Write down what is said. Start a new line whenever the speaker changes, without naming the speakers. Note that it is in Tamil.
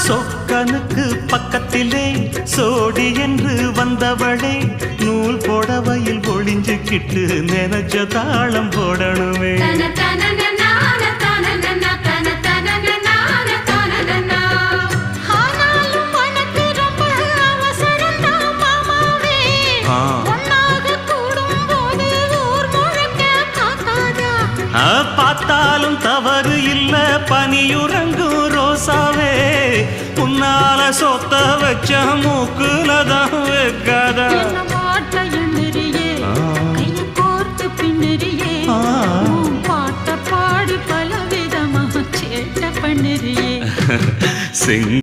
சொக்கனுக்கு பக்கத்திலே சோடி என்று வந்தவளே நூல் புடவையில் ஒளிஞ்சுக்கிட்டு நினைச்ச தாளம் போடணுமே. பார்த்தாலும் தவறு இல்ல பனியுறங்கும் ரோசாவே உன்னால சொத்த வச்ச மூக்குலதான் வைக்காத பாட்ட பாடி பல விதமாக சேட்ட பண்ணுறியே.